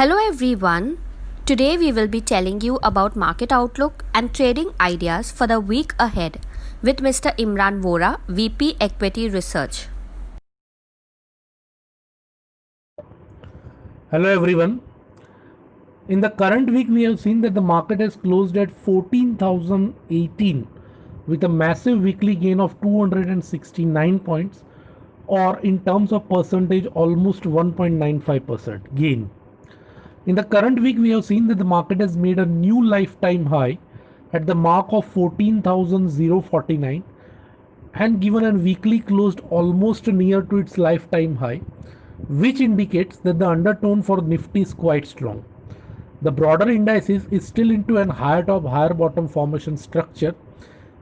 Hello everyone. Today we will be telling you about market outlook and trading ideas for the week ahead with Mr. Imran Vora, VP Equity Research. Hello everyone. In the current week, we have seen that the market has closed at 14,018 with a massive weekly gain of 269 points, or in terms of percentage, almost 1.95% gain. In the current week, we have seen that the market has made a new lifetime high at the mark of 14,049 and given a weekly closed almost near to its lifetime high, which indicates that the undertone for Nifty is quite strong. The broader indices is still into an higher top, higher bottom formation structure,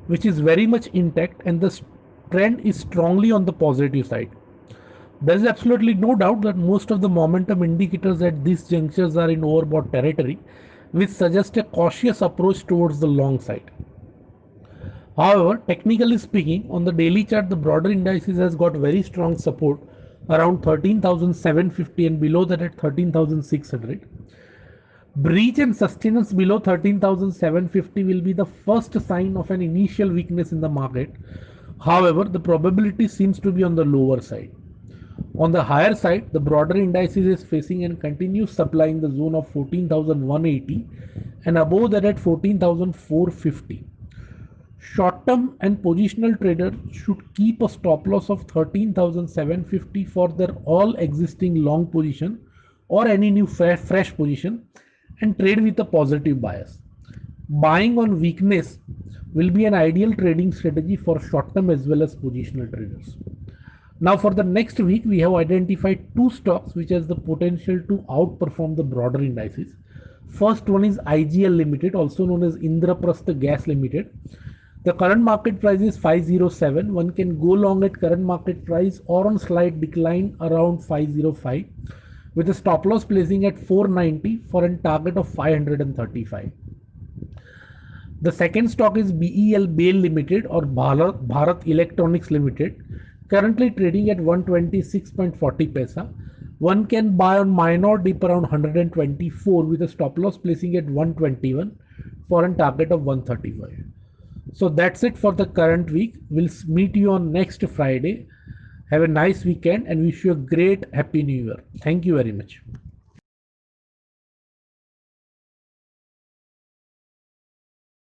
which is very much intact, and the trend is strongly on the positive side. There is absolutely no doubt that most of the momentum indicators at these junctures are in overbought territory, which suggests a cautious approach towards the long side. However, technically speaking, on the daily chart, the broader indices has got very strong support around 13,750 and below that at 13,600. Breach and sustenance below 13,750 will be the first sign of an initial weakness in the market. However, the probability seems to be on the lower side. On the higher side, the broader indices is facing and continues supplying the zone of 14,180 and above that at 14,450. Short-term and positional traders should keep a stop loss of 13,750 for their all existing long position or any new fresh position and trade with a positive bias. Buying on weakness will be an ideal trading strategy for short-term as well as positional traders. Now for the next week, we have identified two stocks which has the potential to outperform the broader indices. First one is IGL Limited, also known as Indraprastha Gas Limited. The current market price is 507. One can go long at current market price or on slight decline around 505 with a stop loss placing at 490 for a target of 535. The second stock is BEL BAIL Limited or Bharat Electronics Limited, currently trading at 126.40 paisa. One can buy on minor dip around 124 with a stop loss placing at 121 for a target of 135. So that's it for the current week. We'll meet you on next Friday. Have a nice weekend and wish you a great happy new year. Thank you very much.